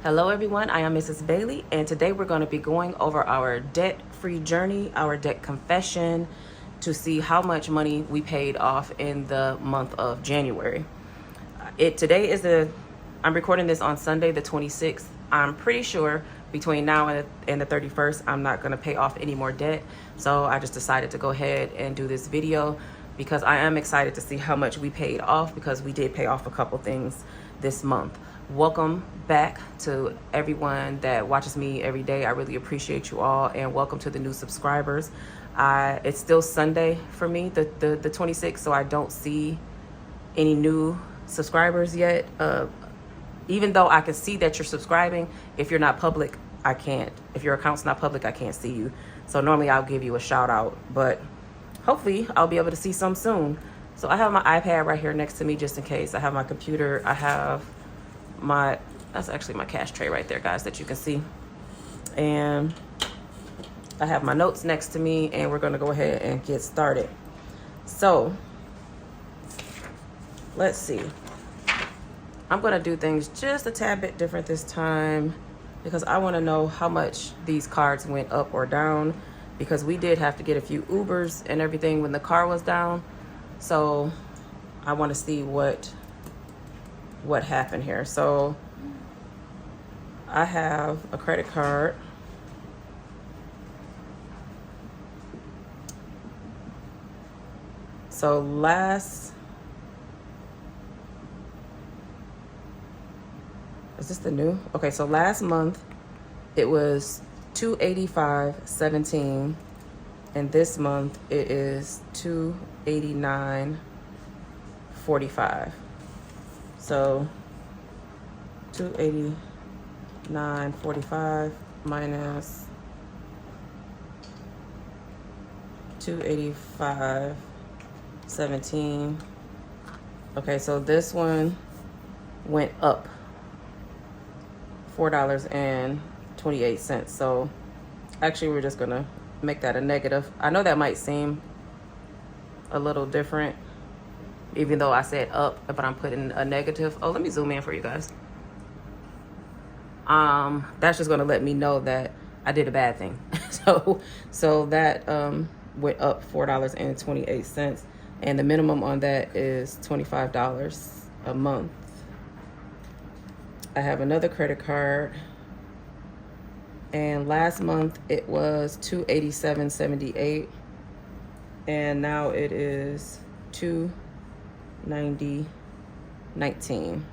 Hello everyone, I am Mrs. Bailey, and today we're going to be going over our debt-free journey, our debt confession, to see how much money we paid off in the month of January. I'm recording this on Sunday the 26th. I'm pretty sure between now and the 31st, I'm not going to pay off any more debt. So I just decided to go ahead and do this video because I am excited to see how much we paid off, because we did pay off a couple things this month. Welcome back to everyone that watches me every day. I really appreciate you all, and welcome to the new subscribers. It's still Sunday for me, the 26th, so I don't see any new subscribers yet. Even though I can see that you're subscribing, if you're not public, I can't. If your account's not public, I can't see you. So normally I'll give you a shout out, but hopefully I'll be able to see some soon. So I have my iPad right here next to me just in case. I have my computer. I have that's actually my cash tray right there, guys, that you can see. And I have my notes next to me, and we're gonna go ahead and get started. So let's see. I'm gonna do things just a tad bit different this time because I wanna know how much these cards went up or down, because we did have to get a few Ubers and everything when the car was down. So I wanna see what happened here. So I have a credit card. So is this the new? Okay, so last month it was $285.17, and this month it is $289.45. So $289.45 minus $285.17. Okay, so this one went up $4.28. So actually we're just gonna make that a negative. I know that might seem a little different, even though I said up, but I'm putting a negative. Oh, let me zoom in for you guys. That's just gonna let me know that I did a bad thing. so that went up $4.28, and the minimum on that is $25 a month. I have another credit card, and last month it was $287.78, and now it is $290.19.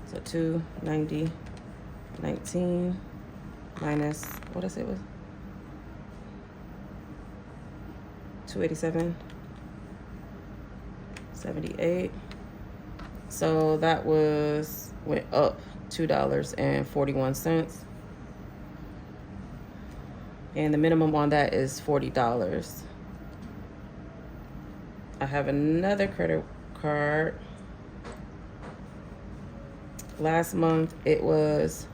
So $290.19 minus, what I say was $287.78. So that went up $2.41. And the minimum on that is $40. I have another credit card. Last month it was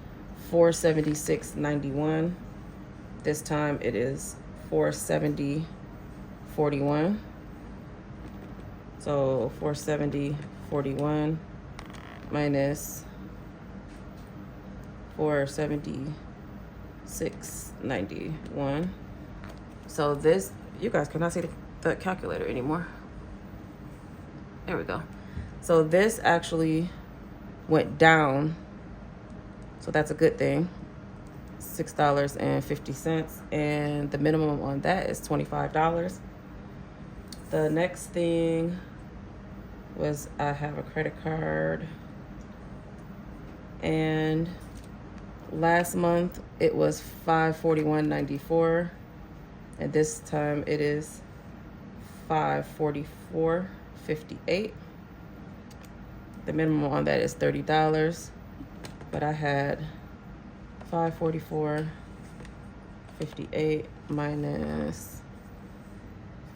$476.91. This time it is $470.41. So $470.41 minus $476.91. So this, you guys cannot see the calculator anymore. There we go. So this actually went down, so that's a good thing. $6.50, and the minimum on that is $25. The next thing was I have a credit card, and last month it was $541.94, and this time it is $544.58. The minimum on that is $30, but I had $544.58 minus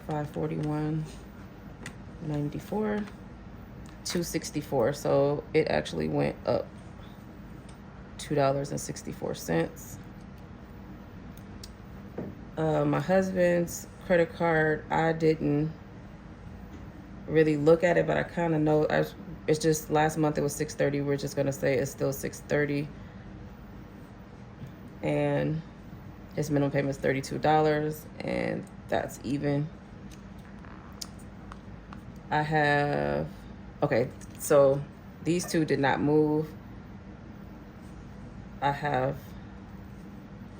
$541.94, $264. So it actually went up $2.64. My husband's credit card, I didn't really look at it, but I kind of know, It's just last month it was $630. We're just gonna say it's still $630, and his minimum payment is $32, and that's even. I have, okay, so these two did not move. I have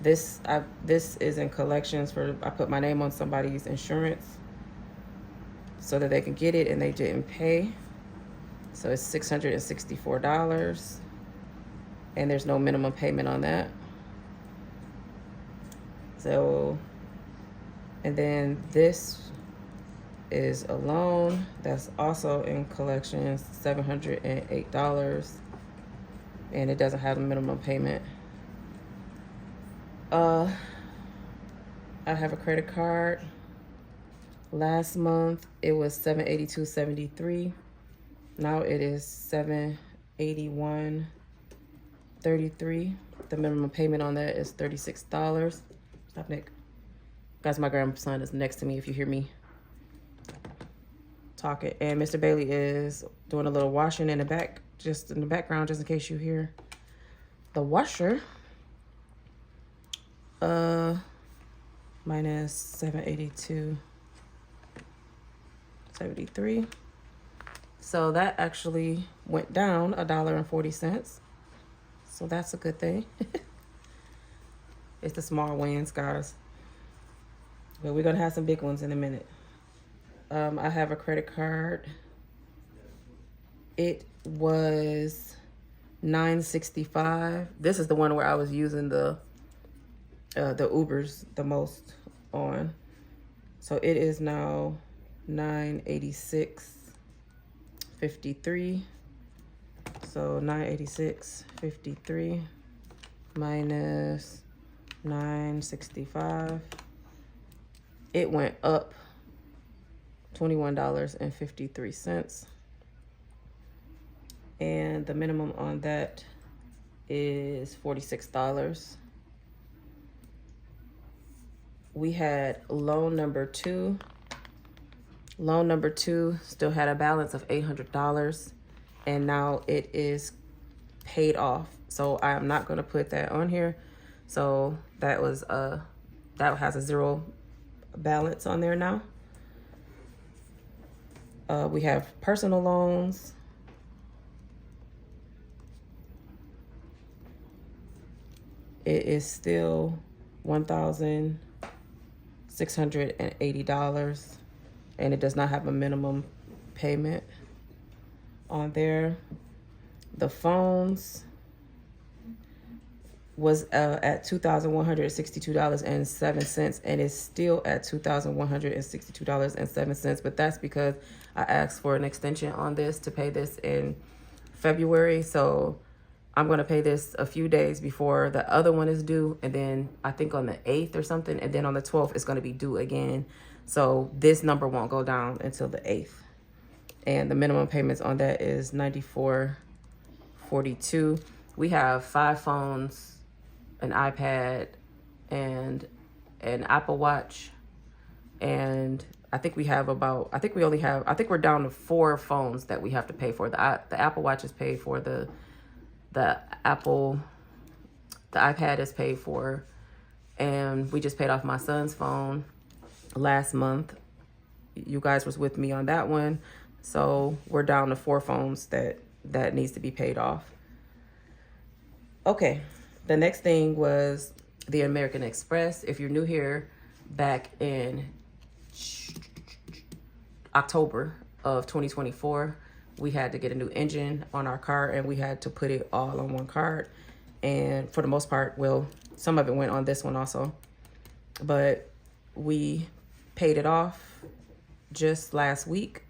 this. This is in collections for. I put my name on somebody's insurance so that they can get it, and they didn't pay. So it's $664, and there's no minimum payment on that. So, and then this is a loan that's also in collections, $708, and it doesn't have a minimum payment. I have a credit card. Last month it was $782.73. Now it is $781.33. The minimum payment on that is $36. Stop, Nick. Guys, my grandson is next to me if you hear me talking. And Mr. Bailey is doing a little washing in the back, just in the background, just in case you hear the washer. Minus 782.73. So that actually went down $1.40. So that's a good thing. It's the small wins, guys. But we're gonna have some big ones in a minute. I have a credit card. It was $9.65. This is the one where I was using the Ubers the most on. So it is now $986.53. So $986.53 minus $965. It went up $21.53. And the minimum on that is $46. We had loan number 2. Loan number 2 still had a balance of $800, and now it is paid off. So I am not going to put that on here. So that was that has a 0 balance on there now. We have personal loans. It is still $1,680, and it does not have a minimum payment on there. The phones was at $2,162.07, and it's still at $2,162.07, but that's because I asked for an extension on this to pay this in February. So I'm going to pay this a few days before the other one is due, and then I think on the 8th or something, and then on the 12th it's going to be due again. So this number won't go down until the 8th. And the minimum payments on that is $94.42. We have 5 phones, an iPad, and an Apple Watch, and I think we have I think we're down to 4 phones that we have to pay for. The Apple Watch is paid for, the iPad is paid for, and we just paid off my son's phone last month. You guys was with me on that one. So we're down to 4 phones that needs to be paid off. Okay, the next thing was the American Express. If you're new here, back in October of 2024, we had to get a new engine on our car, and we had to put it all on one card. And for the most part, well, some of it went on this one also, but we paid it off just last week.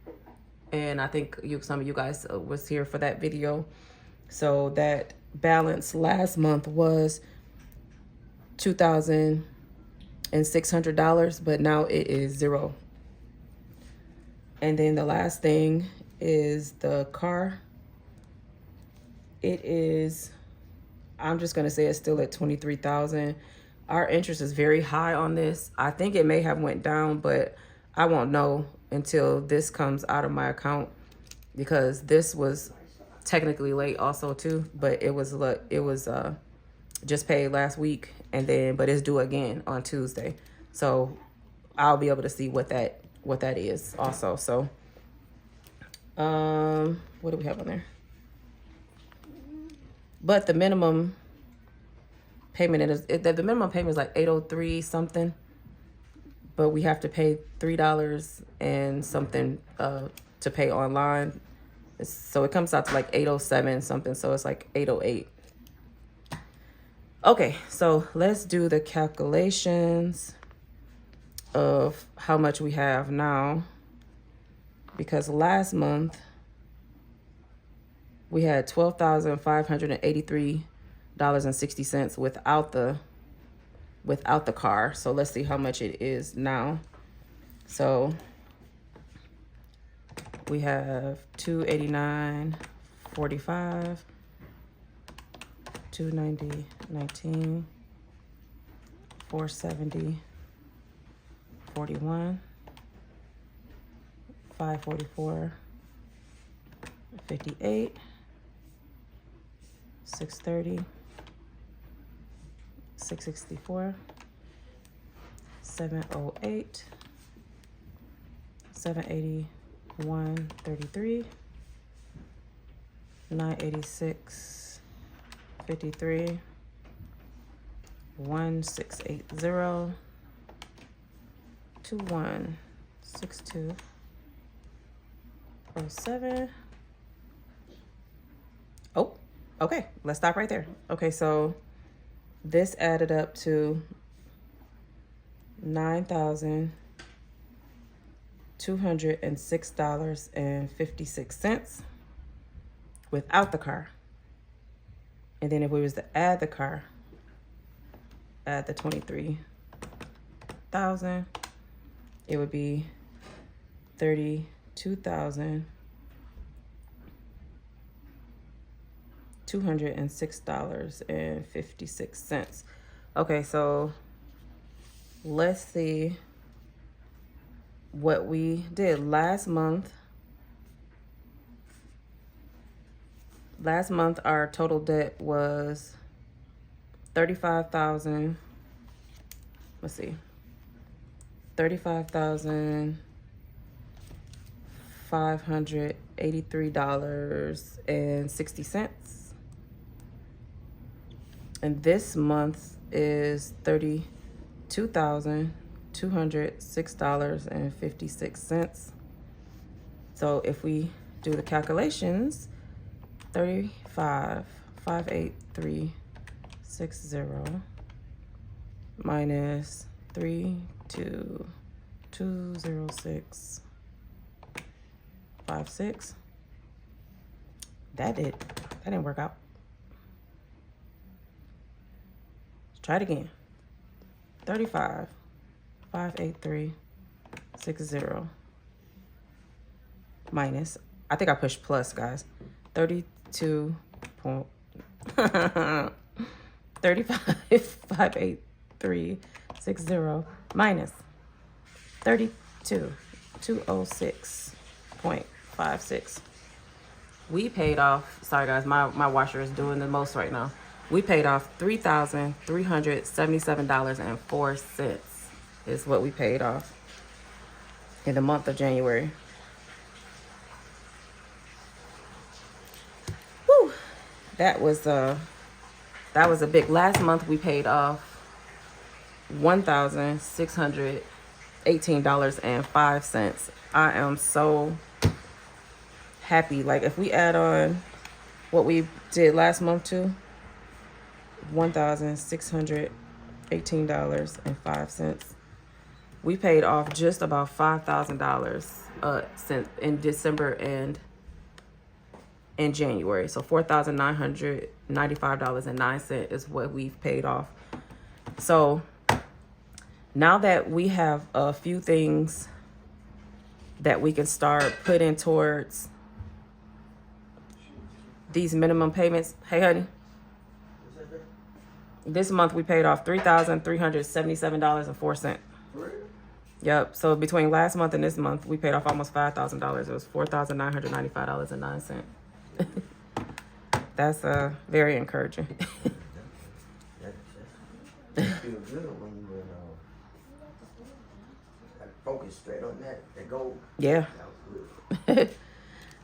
And I think some of you guys was here for that video. So that balance last month was $2,600, but now it is 0. And then the last thing is the car. It is, I'm just going to say it's still at $23,000. Our interest is very high on this. I think it may have went down, but I won't know until this comes out of my account. because this was technically late also too, but it was just paid last week, and then but it's due again on Tuesday. So I'll be able to see what that is also. So what do we have on there? But the minimum payment the minimum payment is like $803 something, but we have to pay $3 and something to pay online. So it comes out to like $807 something, so it's like $808. Okay, so let's do the calculations of how much we have now, because last month we had $12,583.60 without the car. So let's see how much it is now. So we have $289.45, $290.19, $470.41, $544.58, $630, $664, $708, $781.33, $986.53, $1680, $2162.07. Oh, okay, let's stop right there. Okay, so this added up to $9,206.56 without the car. And then if we was to add the car, add the 23,000, it would be $32,206.56. Okay, so let's see what we did last month. Last month, our total debt was $35,583.60. And this month is $32,206.56. So if we do the calculations, 35,583.60 minus 32,206.56. That didn't work out. Let's try it again. 35,583.60 minus, I think I pushed plus, guys. 35,583.60 minus 32,206.56. We paid off, sorry guys, my washer is doing the most right now. We paid off $3,377.04 is what we paid off in the month of January. Whew. That was a big. Last month we paid off $1,618.05. I am so happy. Like if we add on what we did last month too, $1,618.05. We paid off just about $5,000 since in December and in January. So $4,995.09 is what we've paid off. So now that we have a few things that we can start putting towards these minimum payments. Hey, honey. This month we paid off $3,377.04. Yep. So between last month and this month, we paid off almost $5,000. It was $4,995.09. That's very encouraging. That feel good when you focus straight on that goal. Yeah. That was good.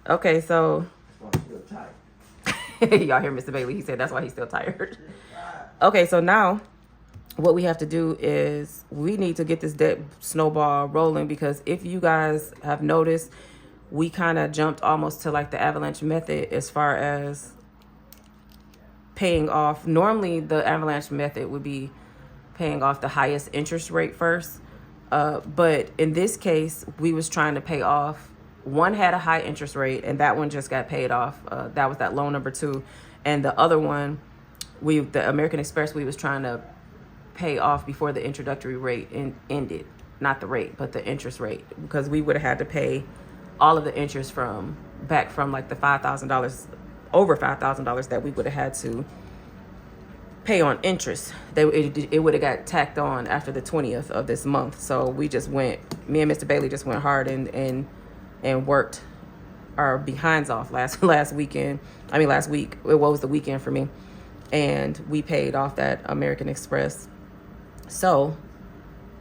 Okay, so I'm still tired. y'all hear Mr. Bailey? He said that's why he's still tired. Okay, so now what we have to do is we need to get this debt snowball rolling, because if you guys have noticed, we kind of jumped almost to like the avalanche method as far as paying off. Normally the avalanche method would be paying off the highest interest rate first, but in this case we was trying to pay off, one had a high interest rate and that one just got paid off. That was that loan number 2, and the other one, the American Express, we was trying to pay off before the introductory rate ended. Not the rate, but the interest rate, because we would have had to pay all of the interest from like the $5,000, over $5,000 that we would have had to pay on interest. It would have got tacked on after the 20th of this month. So we just went, me and Mr. Bailey just went hard and worked our behinds off last weekend. I mean, last week. It was the weekend for me. And we paid off that American Express. So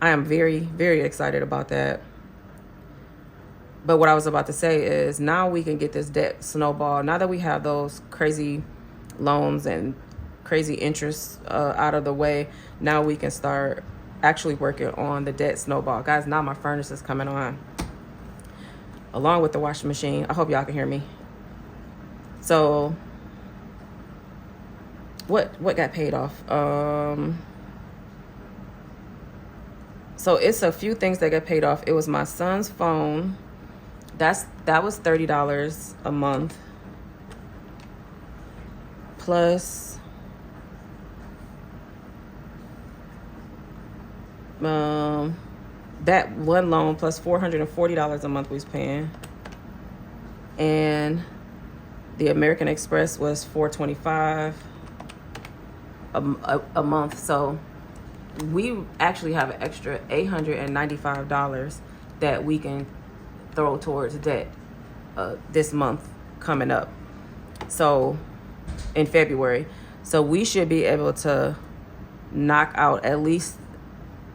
I am very, very excited about that. But what I was about to say is now we can get this debt snowball. Now that we have those crazy loans and crazy interest out of the way, now we can start actually working on the debt snowball. Guys, now my furnace is coming on, along with the washing machine. I hope y'all can hear me. So what got paid off? So it's a few things that got paid off. It was my son's phone. That was $30 a month. Plus that one loan, plus $440 a month we was paying. And the American Express was $425 a month. So we actually have an extra $895 that we can throw towards debt this month coming up, so in February. So we should be able to knock out at least,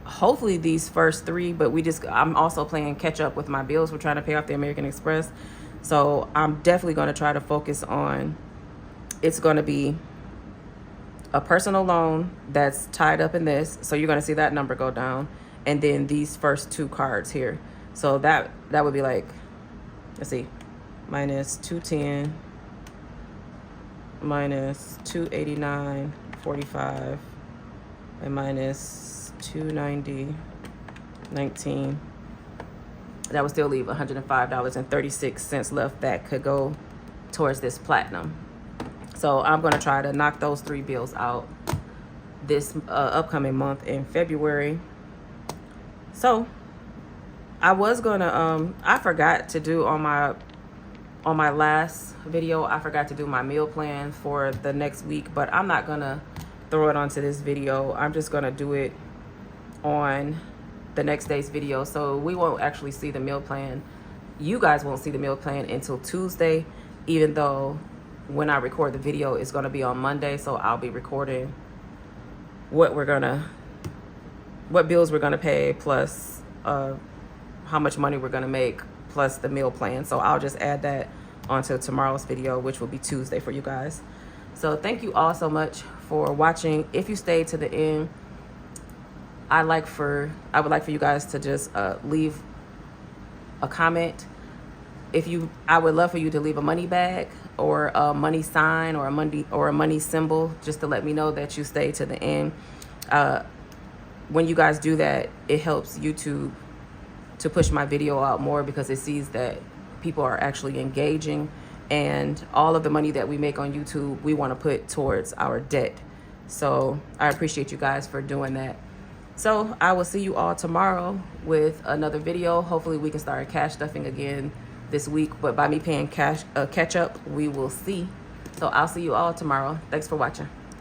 hopefully, these first 3, but I'm also playing catch up with my bills. We're trying to pay off the American Express, so I'm definitely going to try to focus on, it's going to be a personal loan that's tied up in this, so you're going to see that number go down, and then these first 2 cards here. So that would be like, let's see, minus 210, minus 289.45, and minus 290.19. That would still leave $105.36 left that could go towards this platinum. So I'm going to try to knock those 3 bills out this upcoming month in February. So I was gonna I forgot to do on my last video, I forgot to do my meal plan for the next week, but I'm not gonna throw it onto this video. I'm just gonna do it on the next day's video. So we won't actually see the meal plan. You guys won't see the meal plan until Tuesday, even though when I record the video it's gonna be on Monday. So I'll be recording what bills we're gonna pay, plus how much money we're gonna make, plus the meal plan. So I'll just add that onto tomorrow's video, which will be Tuesday for you guys. So thank you all so much for watching. If you stayed to the end, I would like for you guys to just leave a comment. I would love for you to leave a money bag or a money sign or a money symbol, just to let me know that you stayed to the end. When you guys do that, it helps YouTube to push my video out more, because it sees that people are actually engaging, and all of the money that we make on YouTube, we want to put towards our debt. So I appreciate you guys for doing that. So I will see you all tomorrow with another video. Hopefully we can start cash stuffing again this week, but by me paying catch up, we will see. So I'll see you all tomorrow. Thanks for watching.